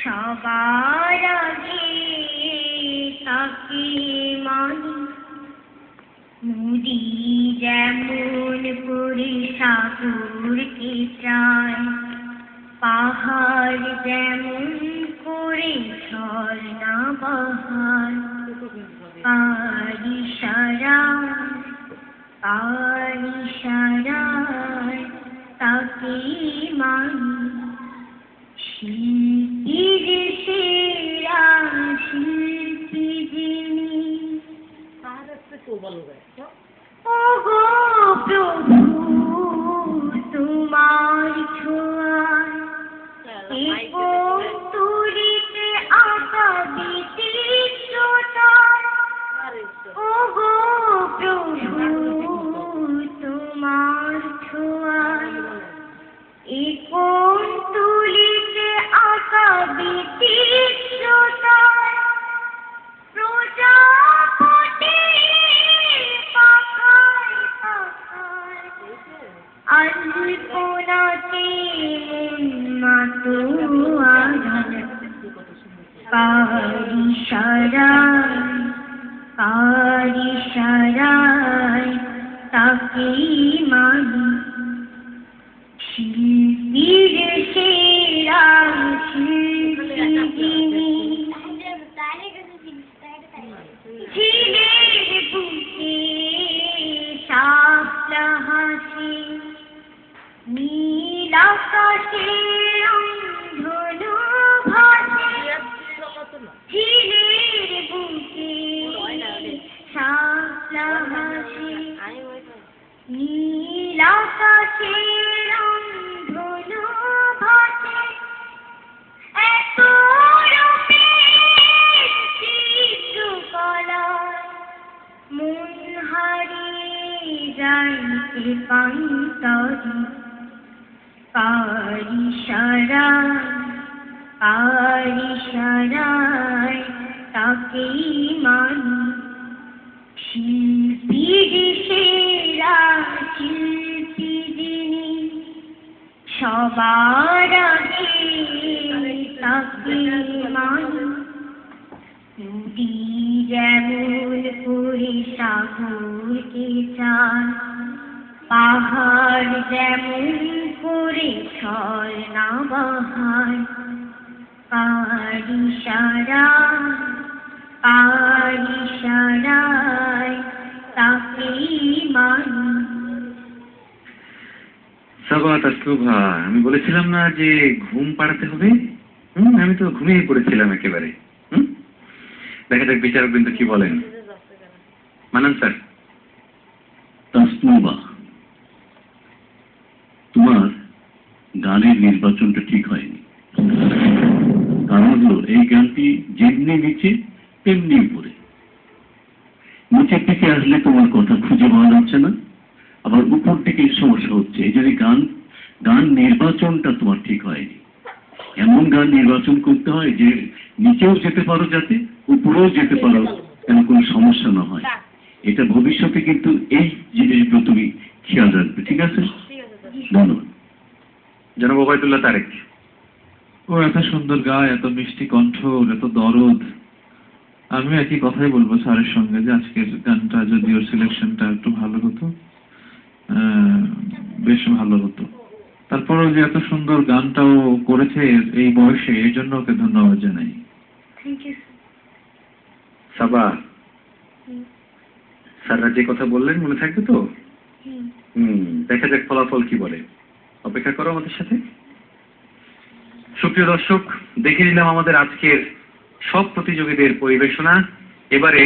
সবার আগে তাকে মানি, নদী যেমন করে সাগরকে চায়, পাহাড় যেমন করে ঝর্ণা বহায়, আর ইশারায় তাকে মানি। শিল্পীর সেরা শিল্পী যিনি, ওগো প্রভু তোমার ছোঁয়ায় এ কোন তুলিতে আঁকা বিচিত্রতায়, ওগো প্রভু তোমার ছোঁয়ায় এ কোন তুলিতে আঁকা বিচিত্রতায়, প্রজাপতি পাখায় পাখায় আলপনাতে মন মাতোয়ারা, কার ইশারায় তাকে মানি। শিল্পীর সেরা শিল্পী যিনি, ঝিলের বুকে শাপলা হাসি, নীল আকাশে ধনু ভাসে, ঝিলের বুকে শাপলা হাসি, নীল আকাশে ধনু ভাসে, এত রূপের চিত্রকলায় মন হারিয়ে যাইতে পান্তরে, কার ইশারায় তাকে মানি। শিল্পীর সেরা শিল্পী যিনি, সবার আগে তাকে মানি। নদী যেমন করে সাগরকে চায়, পাহাড় যেমন করে ঝর্ণা বহায়, কার ইশারায় তাকে মানি। সাবা তাসলুভা, আমি বলেছিলাম না যে ঘুম পাড়াতে হবে? আমি তো ঘুমিয়ে পড়েছিলাম একেবারে। দেখা যাক বিচারক বিন্দু কি বলেন। মানান স্যার। তাসলুভা, তোমার গানের নির্বাচনটা ঠিক হয়নি। কারণ হলো এই গানটি যেমনি নিচে তেমনি উপরে, নিচের দিকে আসলে তোমার কথা খুঁজে পাওয়া যাচ্ছে না, আবার উপর থেকে সমস্যা হচ্ছে। এই জন্য গান নির্বাচনটা তোমার ঠিক হয়নি। এমন গান নির্বাচন করতে হয় যে নিচেও যেতে পারো, যাতে উপরেও যেতে পারো, যেন কোনো সমস্যা না হয়। এটা ভবিষ্যতে কিন্তু এই জিনিসগুলো তুমি খেয়াল রাখবে, ঠিক আছে? ধন্যবাদ। জনাব ওবায়দুল্লাহ তারেক। ও এত সুন্দর গায়, এত মিষ্টি কণ্ঠ, এত দরদ। আমি একই কথাই বলবো স্যারের সঙ্গে যে আজকের গানটা যদি ওর সিলেকশনটা একটু ভালো হতো, বেশ ভালো হতো। তারপরেও যে এত সুন্দর গানটাও করেছে এই বয়সে, এই জন্য ওকে ধন্যবাদ জানাই। সাবা, স্যাররা যে কথা বললেন মনে থাকবে তো? দেখা যাক ফলাফল কি বলে। অপেক্ষা করো আমাদের সাথে। সুপ্রিয় দর্শক, দেখে নিলাম আমাদের আজকের সব প্রতিযোগীদের পরিবেশনা। এবারে